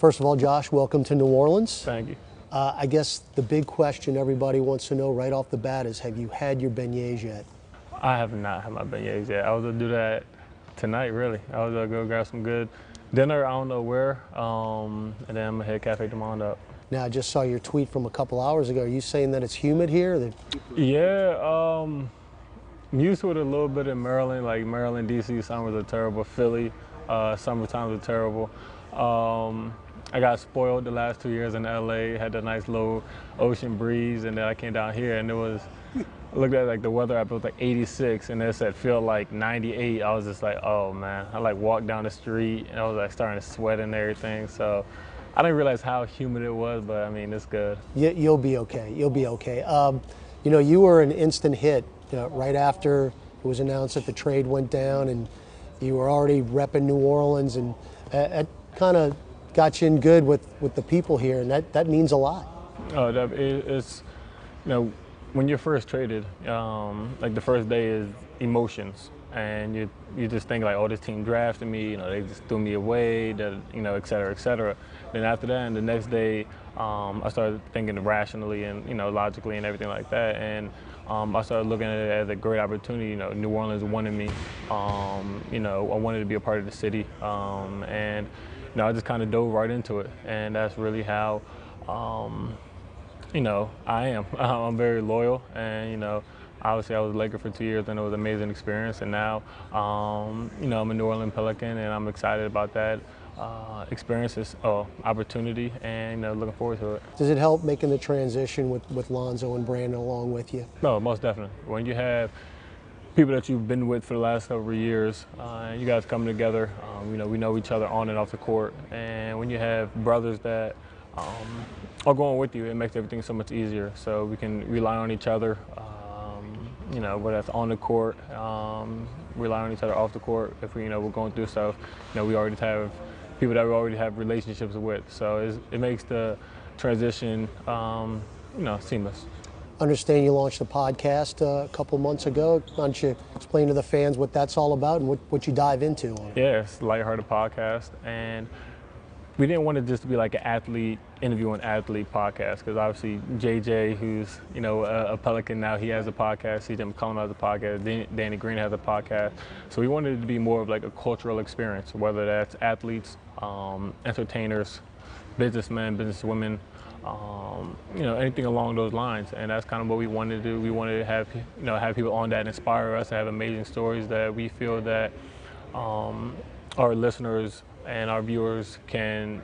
First of all, Josh, welcome to New Orleans. Thank you. I guess the big question everybody wants to know right off the bat is, have you had your beignets yet? I have not had my beignets yet. I was going to do that tonight, really. I was going to go grab some good dinner, I don't know where, and then I'm going to head Cafe du Monde up. Now, I just saw your tweet from a couple hours ago. Are you saying that it's humid here? Yeah, I'm used to it a little bit in Maryland. Like Maryland, D.C. summers are terrible. Philly, summertimes are terrible. I got spoiled the last 2 years in L.A., had a nice low ocean breeze, and then I came down here and I looked at like the weather app, it was like 86, and it said feel like 98. I was just like, oh man. I like walked down the street and I was like starting to sweat and everything. So I didn't realize how humid it was, but I mean, it's good. You'll be okay. You'll be okay. You know, you were an instant hit right after it was announced that the trade went down, and you were already repping New Orleans, and it kind of got you in good with the people here, and that means a lot. Oh, it's, when you're first traded, like the first day is emotions, and you just think like, oh, this team drafted me, they just threw me away, et cetera, et cetera. Then after that, and the next day, I started thinking rationally and logically and everything like that, and I started looking at it as a great opportunity. New Orleans wanted me. I wanted to be a part of the city, and I just kind of dove right into it, and that's really how. I am. I'm very loyal, and obviously I was a Laker for 2 years, and it was an amazing experience. And now, I'm a New Orleans Pelican, and I'm excited about that experience, opportunity, and looking forward to it. Does it help making the transition with Lonzo and Brandon along with you? No, most definitely. When you have people that you've been with for the last several years, and you guys come together, we know each other on and off the court, and when you have brothers that are going with you, it makes everything so much easier. So we can rely on each other, whether that's on the court, rely on each other off the court. If we're going through stuff, we already have people that we already have relationships with. So it makes the transition, seamless. Understand you launched a podcast a couple months ago. Why don't you explain to the fans what that's all about and what you dive into on it? Yeah, it's LightHarted podcast, and we didn't want to just be like an athlete interviewing athlete podcast, because obviously JJ, who's a Pelican now, he has a podcast. CJ McCollum has a podcast. Danny Green has a podcast. So we wanted it to be more of like a cultural experience, whether that's athletes, entertainers, businessmen, businesswomen, anything along those lines. And that's kind of what we wanted to do. We wanted to have have people on that inspire us, to have amazing stories that we feel that our listeners and our viewers can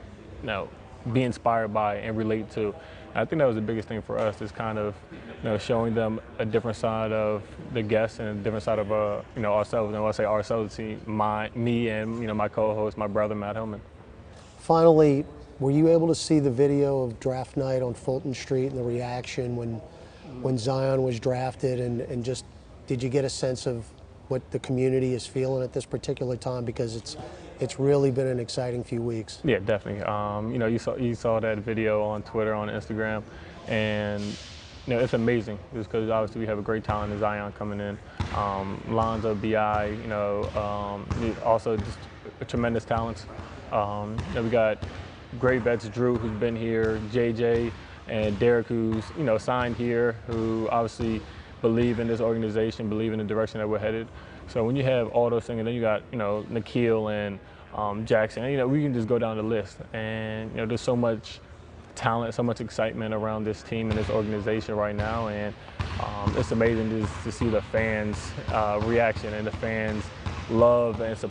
be inspired by and relate to. And I think that was the biggest thing for us, is kind of showing them a different side of the guests and a different side of ourselves. And when I say ourselves, me and my co-host, my brother Matt Hillman. Finally, were you able to see the video of draft night on Fulton Street and the reaction when Zion was drafted, and just did you get a sense of what the community is feeling at this particular time? Because it's really been an exciting few weeks. Yeah, definitely. You saw that video on Twitter, on Instagram, and it's amazing, just because obviously we have a great talent in Zion coming in. Lonzo, B.I., also just tremendous talents. We got great vets, Drew, who's been here, JJ, and Derek, who's signed here, who obviously believe in this organization, believe in the direction that we're headed. So when you have all those things, and then you got Nikhil and Jackson, we can just go down the list, and there's so much talent, so much excitement around this team and this organization right now, and it's amazing to see the fans' reaction and the fans' love and support.